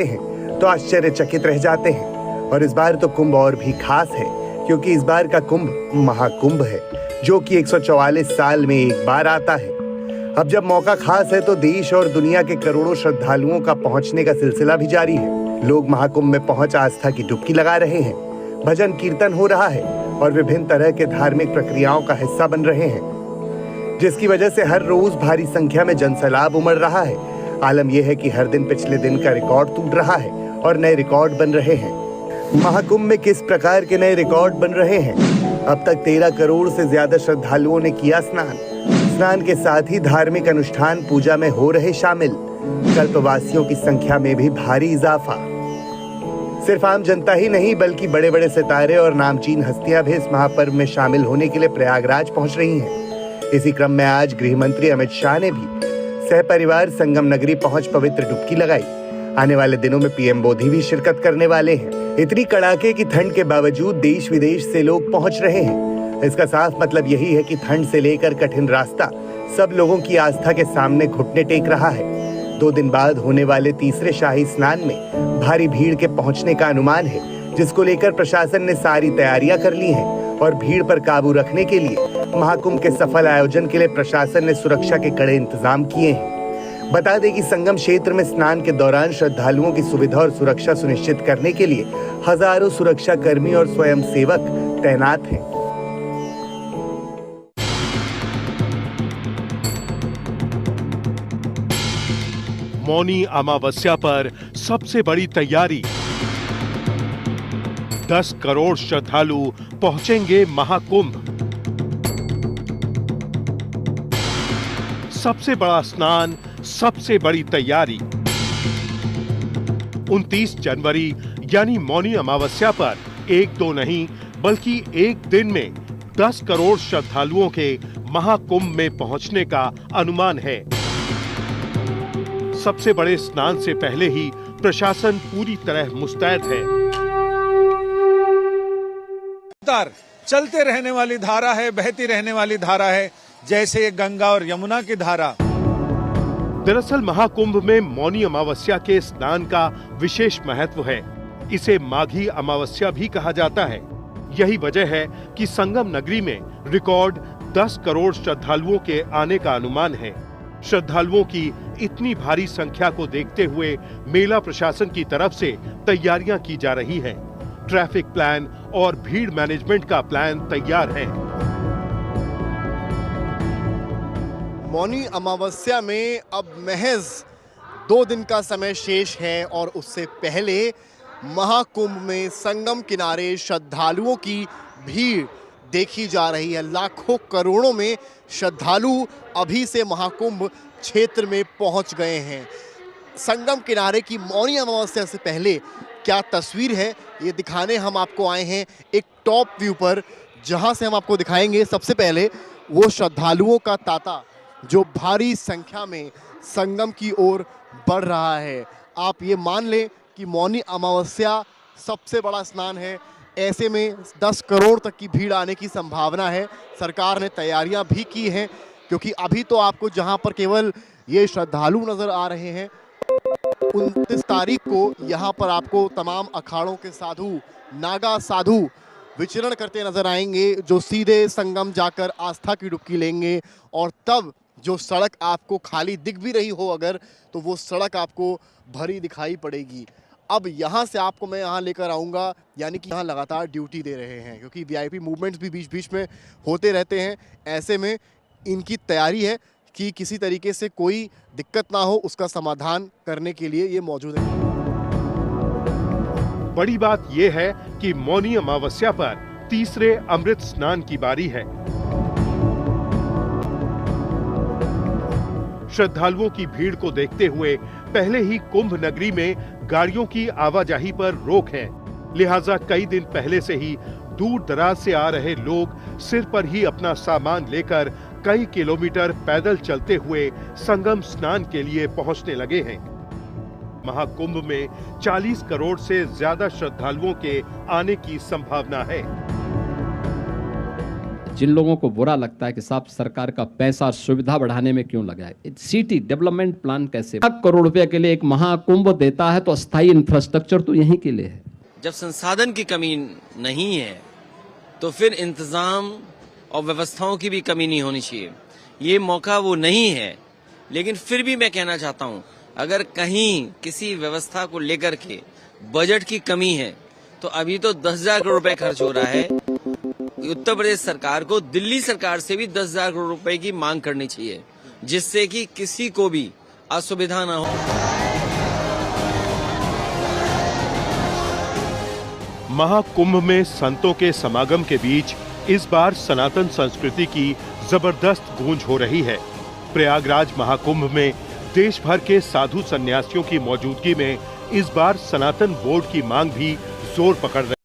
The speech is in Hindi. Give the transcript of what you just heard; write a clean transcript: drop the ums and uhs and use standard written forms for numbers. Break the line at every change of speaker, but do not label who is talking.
हैं तो आश्चर्यचकित रह जाते हैं। और इस बार तो कुंभ और भी खास है, क्योंकि इस बार का कुंभ महाकुंभ है, जो कि 144 साल में एक बार आता है। अब जब मौका खास है तो देश और दुनिया के करोड़ों श्रद्धालुओं का पहुंचने का सिलसिला भी जारी है। लोग महाकुंभ में पहुंच आस्था की डुबकी लगा रहे हैं, भजन कीर्तन हो रहा है और विभिन्न तरह के धार्मिक प्रक्रियाओं का हिस्सा बन रहे हैं, जिसकी वजह से हर रोज भारी संख्या में जनसैलाब उमड़ रहा है। आलम यह है कि हर दिन पिछले दिन का रिकॉर्ड टूट रहा है और नए रिकॉर्ड बन रहे हैं। महाकुंभ में किस प्रकार के नए रिकॉर्ड बन रहे हैं? अब तक 13 करोड़ से ज्यादा श्रद्धालुओं ने किया स्नान के साथ ही धार्मिक अनुष्ठान पूजा में हो रहे शामिल। कल्पवासियों की संख्या में भी भारी इजाफा। सिर्फ आम जनता ही नहीं बल्कि बड़े बड़े सितारे और नामचीन हस्तियां भी इस महापर्व में शामिल होने के लिए प्रयागराज पहुंच रही हैं। इसी क्रम में आज गृह मंत्री अमित शाह ने भी सहपरिवार संगम नगरी पहुंच पवित्र डुबकी लगाई। आने वाले दिनों में पीएम मोदी भी शिरकत करने वाले हैं। इतनी कड़ाके की ठंड के बावजूद देश विदेश से लोग पहुंच रहे हैं। इसका साफ मतलब यही है कि ठंड से लेकर कठिन रास्ता सब लोगों की आस्था के सामने घुटने टेक रहा है। 2 दिन बाद होने वाले तीसरे शाही स्नान में भारी भीड़ के पहुंचने का अनुमान है, जिसको लेकर प्रशासन ने सारी तैयारियां कर ली हैं और भीड़ पर काबू रखने के लिए महाकुंभ के सफल आयोजन के लिए प्रशासन ने सुरक्षा के कड़े इंतजाम किए हैं। बता दें कि संगम क्षेत्र में स्नान के दौरान श्रद्धालुओं की सुविधा और सुरक्षा सुनिश्चित करने के लिए हजारों सुरक्षा कर्मी और स्वयंसेवक तैनात हैं।
मौनी अमावस्या पर सबसे बड़ी तैयारी। 10 करोड़ श्रद्धालु पहुंचेंगे महाकुंभ। सबसे बड़ा स्नान, सबसे बड़ी तैयारी। 29 जनवरी यानी मौनी अमावस्या पर 1-2 नहीं बल्कि एक दिन में 10 करोड़ श्रद्धालुओं के महाकुंभ में पहुंचने का अनुमान है। सबसे बड़े स्नान से पहले ही प्रशासन पूरी तरह मुस्तैद है।
चलते रहने वाली धारा है, बहती रहने वाली धारा है, जैसे गंगा और यमुना की धारा।
दरअसल महाकुंभ में मौनी अमावस्या के स्नान का विशेष महत्व है। इसे माघी अमावस्या भी कहा जाता है। यही वजह है कि संगम नगरी में रिकॉर्ड 10 करोड़ श्रद्धालुओं के आने का अनुमान है। श्रद्धालुओं की इतनी भारी संख्या को देखते हुए मेला प्रशासन की तरफ से तैयारियां की जा रही हैं। ट्रैफिक प्लान और भीड़ मैनेजमेंट का प्लान तैयार है।
मौनी अमावस्या में अब महज 2 दिन का समय शेष है और उससे पहले महाकुंभ में संगम किनारे श्रद्धालुओं की भीड़ देखी जा रही है। लाखों करोड़ों में श्रद्धालु अभी से महाकुंभ क्षेत्र में पहुंच गए हैं। संगम किनारे की मौनी अमावस्या से पहले क्या तस्वीर है ये दिखाने हम आपको आए हैं एक टॉप व्यू पर, जहां से हम आपको दिखाएंगे सबसे पहले वो श्रद्धालुओं का तांता जो भारी संख्या में संगम की ओर बढ़ रहा है। आप ये मान लें कि मौनी अमावस्या सबसे बड़ा स्नान है। ऐसे में 10 करोड़ तक की भीड़ आने की संभावना है। सरकार ने तैयारियां भी की हैं, क्योंकि अभी तो आपको जहां पर केवल ये श्रद्धालु नजर आ रहे हैं, 29 तारीख को यहाँ पर आपको तमाम अखाड़ों के साधु, नागा साधु विचरण करते नजर आएंगे, जो सीधे संगम जाकर आस्था की डुबकी लेंगे। और तब जो सड़क आपको खाली दिख भी रही हो अगर, तो वो सड़क आपको भरी दिखाई पड़ेगी। अब यहाँ से आपको मैं यहाँ लेकर आऊँगा, यानी कि यहाँ लगातार ड्यूटी दे रहे हैं, क्योंकि वीआईपी मूवमेंट्स भी बीच बीच में होते रहते हैं। ऐसे में इनकी तैयारी है कि किसी तरीके से कोई दिक्कत ना हो, उसका समाधान करने के लिए ये मौजूद है।
बड़ी बात यह है कि मौनी अमावस्या पर तीसरे अमृत स्नान की बारी है। श्रद्धालुओं की भीड़ को देखते हुए पहले ही कुंभ नगरी में गाड़ियों की आवाजाही पर रोक है। लिहाजा कई दिन पहले से ही दूर दराज से आ रहे लोग सिर पर ही अपना सामान लेकर कई किलोमीटर पैदल चलते हुए संगम स्नान के लिए पहुंचने लगे हैं। महाकुंभ में 40 करोड़ से ज्यादा श्रद्धालुओं के आने की संभावना है।
जिन लोगों को बुरा लगता है कि साहब सरकार का पैसा सुविधा बढ़ाने में क्यों लगा है, सिटी डेवलपमेंट प्लान कैसे 1 करोड़ रुपए के लिए एक महाकुंभ देता है तो अस्थायी इंफ्रास्ट्रक्चर तो यहीं के लिए है।
जब संसाधन की कमी नहीं है तो फिर इंतजाम और व्यवस्थाओं की भी कमी नहीं होनी चाहिए। ये मौका वो नहीं है, लेकिन फिर भी मैं कहना चाहता हूँ अगर कहीं किसी व्यवस्था को लेकर के बजट की कमी है तो अभी तो 10,000 करोड़ रुपए खर्च हो रहा है। उत्तर प्रदेश सरकार को दिल्ली सरकार से भी 10,000 करोड़ रुपए की मांग करनी चाहिए, जिससे कि किसी को भी असुविधा ना हो।
महाकुंभ में संतों के समागम के बीच इस बार सनातन संस्कृति की जबरदस्त गूंज हो रही है। प्रयागराज महाकुंभ में देश भर के साधु सन्यासियों की मौजूदगी में इस बार सनातन बोर्ड की मांग भी जोर पकड़ रही है।